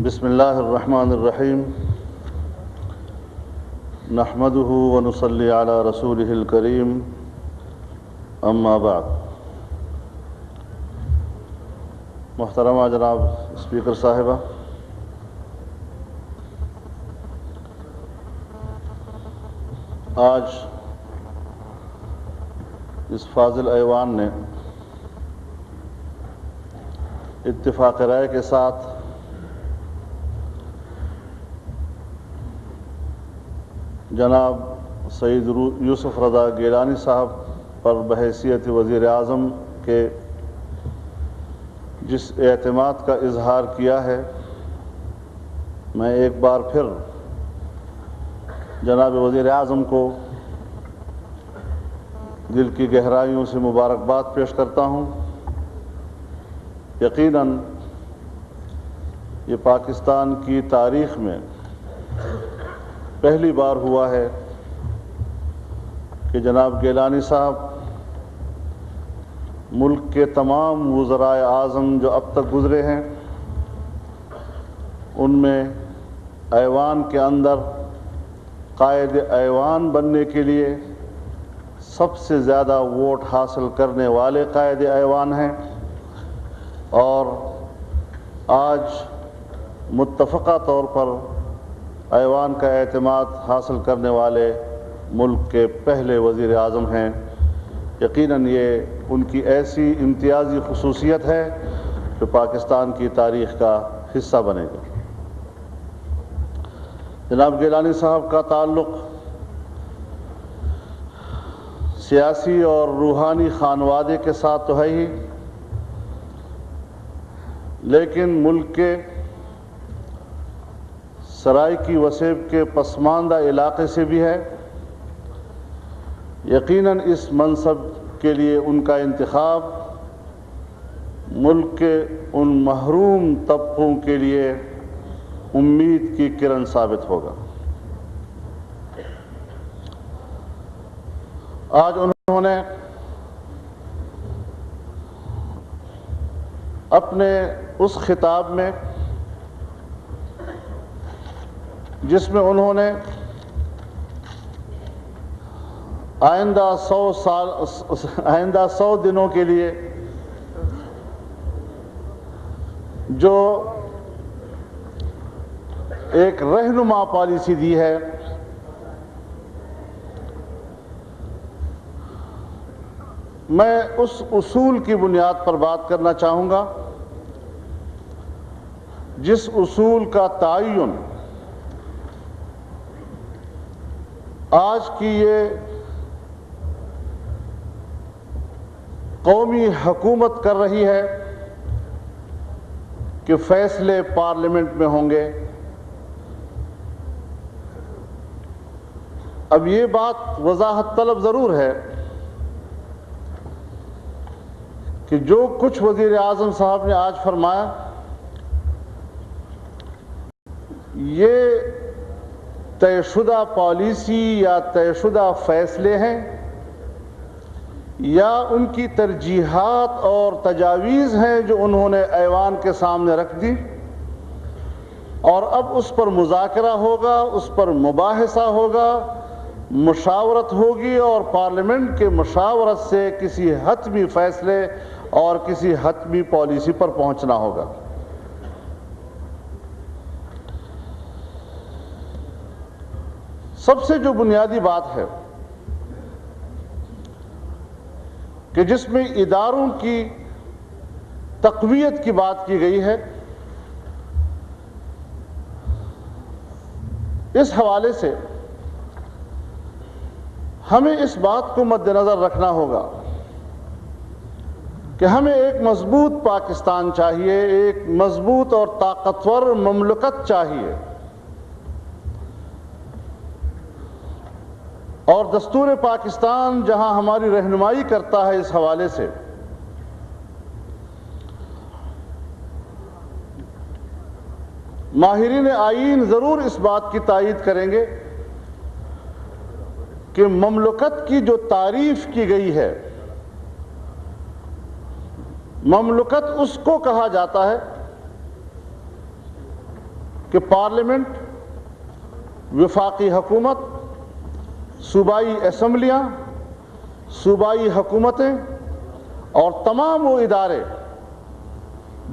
بسم اللہ الرحمن الرحیم نحمده ونصلی علی رسولہ الکریم اما بعد۔ محترمہ جناب اسپیکر صاحبہ، آج اس فاضل ایوان نے اتفاق رائے کے ساتھ جناب سید یوسف رضا گیلانی صاحب پر بحیثیت وزیر اعظم کے جس اعتماد کا اظہار کیا ہے، میں ایک بار پھر جناب وزیر اعظم کو دل کی گہرائیوں سے مبارکباد پیش کرتا ہوں۔ یقیناً یہ پاکستان کی تاریخ میں پہلی بار ہوا ہے کہ جناب گیلانی صاحب ملک کے تمام وزرائے اعظم جو اب تک گزرے ہیں ان میں ایوان کے اندر قائد ایوان بننے کے لیے سب سے زیادہ ووٹ حاصل کرنے والے قائد ایوان ہیں، اور آج متفقہ طور پر ایوان کا اعتماد حاصل کرنے والے ملک کے پہلے وزیر اعظم ہیں۔ یقیناً یہ ان کی ایسی امتیازی خصوصیت ہے جو پاکستان کی تاریخ کا حصہ بنے گا۔ جناب گیلانی صاحب کا تعلق سیاسی اور روحانی خانوادے کے ساتھ تو ہے ہی، لیکن ملک کے سرائیکی وسیب کے پسماندہ علاقے سے بھی ہے۔ یقیناً اس منصب کے لیے ان کا انتخاب ملک کے ان محروم طبقوں کے لیے امید کی کرن ثابت ہوگا۔ آج انہوں نے اپنے اس خطاب میں جس میں انہوں نے آئندہ 100 دنوں کے لیے جو ایک رہنما پالیسی دی ہے، میں اس اصول کی بنیاد پر بات کرنا چاہوں گا جس اصول کا تعین آج کی یہ قومی حکومت کر رہی ہے کہ فیصلے پارلیمنٹ میں ہوں گے۔ اب یہ بات وضاحت طلب ضرور ہے کہ جو کچھ وزیر اعظم صاحب نے آج فرمایا یہ طے شدہ پالیسی یا طے شدہ فیصلے ہیں یا ان کی ترجیحات اور تجاویز ہیں جو انہوں نے ایوان کے سامنے رکھ دی، اور اب اس پر مذاکرہ ہوگا، اس پر مباحثہ ہوگا، مشاورت ہوگی، اور پارلیمنٹ کے مشاورت سے کسی حتمی فیصلے اور کسی حتمی پالیسی پر پہنچنا ہوگا۔ سب سے جو بنیادی بات ہے کہ جس میں اداروں کی تقویت کی بات کی گئی ہے، اس حوالے سے ہمیں اس بات کو مد نظر رکھنا ہوگا کہ ہمیں ایک مضبوط پاکستان چاہیے، ایک مضبوط اور طاقتور مملکت چاہیے، اور دستور پاکستان جہاں ہماری رہنمائی کرتا ہے اس حوالے سے ماہرین آئین ضرور اس بات کی تائید کریں گے کہ مملکت کی جو تعریف کی گئی ہے، مملکت اس کو کہا جاتا ہے کہ پارلیمنٹ، وفاقی حکومت، صوبائی اسمبلیاں، صوبائی حکومتیں اور تمام وہ ادارے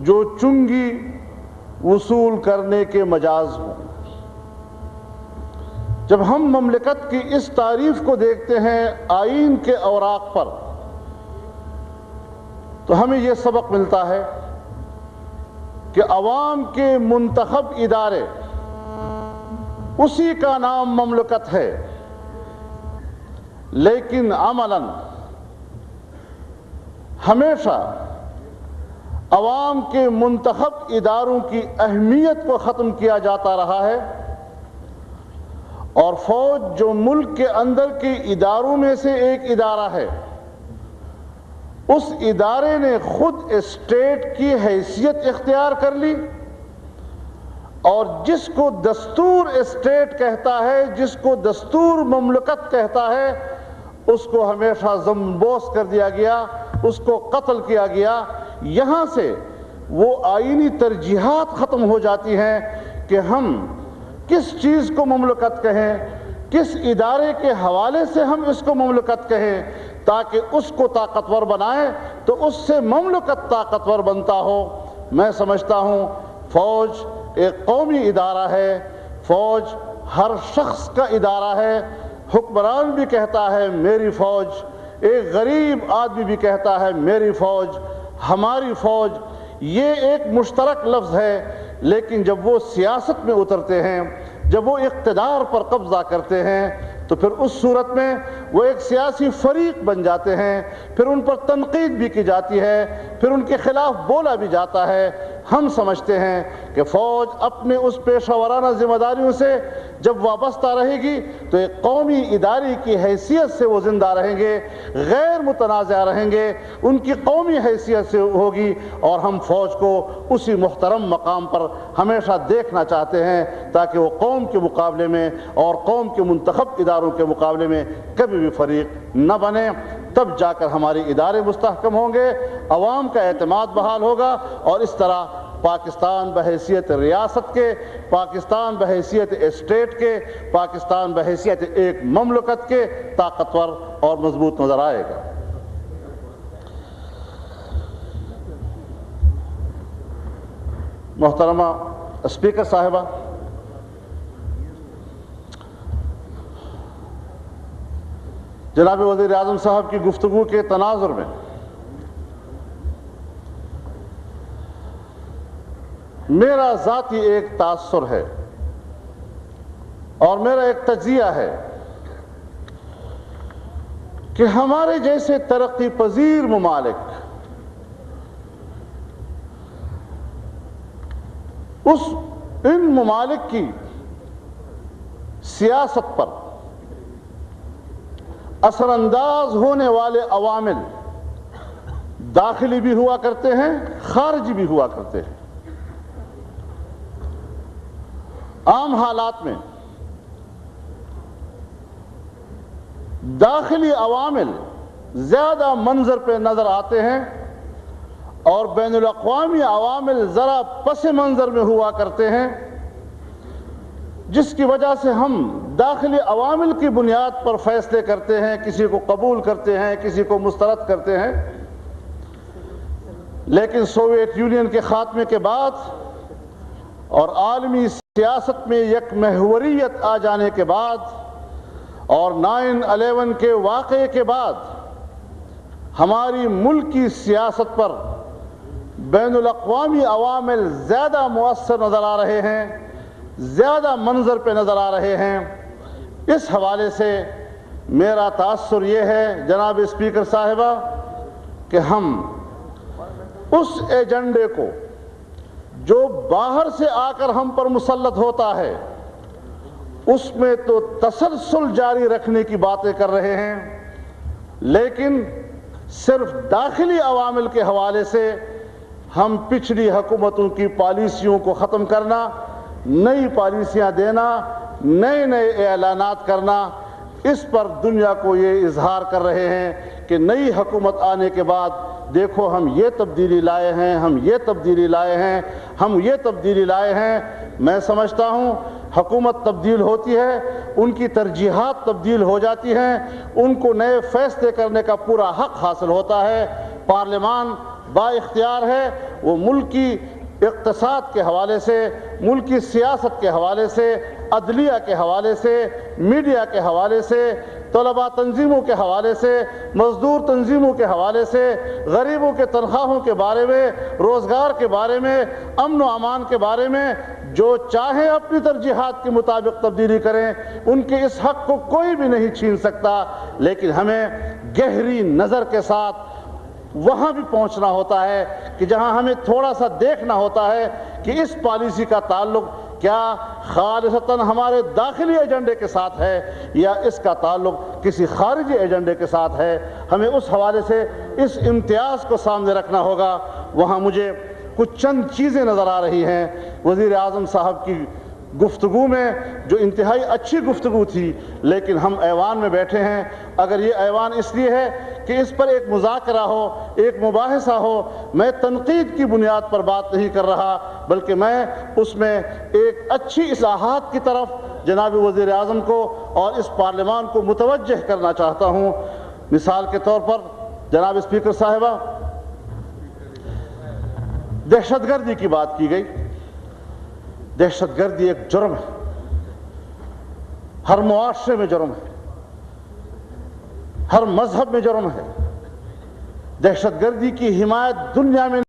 جو چنگی وصول کرنے کے مجاز ہوں۔ جب ہم مملکت کی اس تعریف کو دیکھتے ہیں آئین کے اوراق پر تو ہمیں یہ سبق ملتا ہے کہ عوام کے منتخب ادارے، اسی کا نام مملکت ہے، لیکن عملاً ہمیشہ عوام کے منتخب اداروں کی اہمیت کو ختم کیا جاتا رہا ہے، اور فوج جو ملک کے اندر کے اداروں میں سے ایک ادارہ ہے، اس ادارے نے خود اسٹیٹ کی حیثیت اختیار کر لی، اور جس کو دستور اسٹیٹ کہتا ہے، جس کو دستور مملکت کہتا ہے، اس کو ہمیشہ ضمبوس کر دیا گیا، اس کو قتل کیا گیا۔ یہاں سے وہ آئینی ترجیحات ختم ہو جاتی ہیں کہ ہم کس چیز کو مملکت کہیں، کس ادارے کے حوالے سے ہم اس کو مملکت کہیں، تاکہ اس کو طاقتور بنائیں تو اس سے مملکت طاقتور بنتا ہو۔ میں سمجھتا ہوں فوج ایک قومی ادارہ ہے، فوج ہر شخص کا ادارہ ہے۔ حکمران بھی کہتا ہے میری فوج، ایک غریب آدمی بھی کہتا ہے میری فوج، ہماری فوج۔ یہ ایک مشترک لفظ ہے، لیکن جب وہ سیاست میں اترتے ہیں، جب وہ اقتدار پر قبضہ کرتے ہیں، تو پھر اس صورت میں وہ ایک سیاسی فریق بن جاتے ہیں، پھر ان پر تنقید بھی کی جاتی ہے، پھر ان کے خلاف بولا بھی جاتا ہے۔ ہم سمجھتے ہیں کہ فوج اپنے اس پیشہ ورانہ ذمہ داریوں سے جب وابستہ رہے گی تو ایک قومی ادارے کی حیثیت سے وہ زندہ رہیں گے، غیر متنازع رہیں گے، ان کی قومی حیثیت سے ہوگی، اور ہم فوج کو اسی محترم مقام پر ہمیشہ دیکھنا چاہتے ہیں، تاکہ وہ قوم کے مقابلے میں اور قوم کے منتخب اداروں کے مقابلے میں کبھی بھی فریق نہ بنے۔ تب جا کر ہمارے ادارے مستحکم ہوں گے، عوام کا اعتماد بحال ہوگا، اور اس طرح پاکستان بحیثیت ریاست کے، پاکستان بحیثیت اسٹیٹ کے، پاکستان بحیثیت ایک مملکت کے طاقتور اور مضبوط نظر آئے گا۔ محترمہ اسپیکر صاحبہ، جناب وزیر اعظم صاحب کی گفتگو کے تناظر میں میرا ذاتی ایک تاثر ہے اور میرا ایک تجزیہ ہے کہ ہمارے جیسے ترقی پذیر ممالک ان ممالک کی سیاست پر اثر انداز ہونے والے عوامل داخلی بھی ہوا کرتے ہیں، خارجی بھی ہوا کرتے ہیں۔ عام حالات میں داخلی عوامل زیادہ منظر پہ نظر آتے ہیں اور بین الاقوامی عوامل ذرا پس منظر میں ہوا کرتے ہیں، جس کی وجہ سے ہم داخلی عوامل کی بنیاد پر فیصلے کرتے ہیں، کسی کو قبول کرتے ہیں، کسی کو مسترد کرتے ہیں۔ لیکن سوویت یونین کے خاتمے کے بعد اور عالمی سیاست میں یک محوریت آ جانے کے بعد اور 9/11 کے واقعے کے بعد ہماری ملکی سیاست پر بین الاقوامی عوامل زیادہ مؤثر نظر آ رہے ہیں، زیادہ منظر پہ نظر آ رہے ہیں۔ اس حوالے سے میرا تاثر یہ ہے جناب اسپیکر صاحبہ کہ ہم اس ایجنڈے کو جو باہر سے آ کر ہم پر مسلط ہوتا ہے اس میں تو تسلسل جاری رکھنے کی باتیں کر رہے ہیں، لیکن صرف داخلی عوامل کے حوالے سے ہم پچھلی حکومتوں کی پالیسیوں کو ختم کرنا، نئی پالیسیاں دینا، نئے اعلانات کرنا، اس پر دنیا کو یہ اظہار کر رہے ہیں کہ نئی حکومت آنے کے بعد دیکھو ہم یہ تبدیلی لائے ہیں، ہم یہ تبدیلی لائے ہیں، ہم یہ تبدیلی لائے ہیں۔ میں سمجھتا ہوں حکومت تبدیل ہوتی ہے، ان کی ترجیحات تبدیل ہو جاتی ہیں، ان کو نئے فیصلے کرنے کا پورا حق حاصل ہوتا ہے۔ پارلیمان با اختیار ہے، وہ ملک کی اقتصاد کے حوالے سے، ملک کی سیاست کے حوالے سے، عدلیہ کے حوالے سے، میڈیا کے حوالے سے، طلباء تنظیموں کے حوالے سے، مزدور تنظیموں کے حوالے سے، غریبوں کے تنخواہوں کے بارے میں، روزگار کے بارے میں، امن و امان کے بارے میں جو چاہیں اپنی ترجیحات کے مطابق تبدیلی کریں، ان کے اس حق کو کوئی بھی نہیں چھین سکتا۔ لیکن ہمیں گہری نظر کے ساتھ وہاں بھی پہنچنا ہوتا ہے کہ جہاں ہمیں تھوڑا سا دیکھنا ہوتا ہے کہ اس پالیسی کا تعلق کیا خالصتاً ہمارے داخلی ایجنڈے کے ساتھ ہے یا اس کا تعلق کسی خارجی ایجنڈے کے ساتھ ہے۔ ہمیں اس حوالے سے اس امتیاز کو سامنے رکھنا ہوگا۔ وہاں مجھے کچھ چند چیزیں نظر آ رہی ہیں وزیر اعظم صاحب کی گفتگو میں، جو انتہائی اچھی گفتگو تھی، لیکن ہم ایوان میں بیٹھے ہیں۔ اگر یہ ایوان اس لیے ہے کہ اس پر ایک مذاکرہ ہو، ایک مباحثہ ہو، میں تنقید کی بنیاد پر بات نہیں کر رہا، بلکہ میں اس میں ایک اچھی اصلاحات کی طرف جناب وزیر اعظم کو اور اس پارلیمان کو متوجہ کرنا چاہتا ہوں۔ مثال کے طور پر جناب اسپیکر صاحبہ، دہشت گردی کی بات کی گئی۔ دہشت گردی ایک جرم ہے، ہر معاشرے میں جرم ہے، ہر مذہب میں جرم ہے۔ دہشت گردی کی حمایت دنیا میں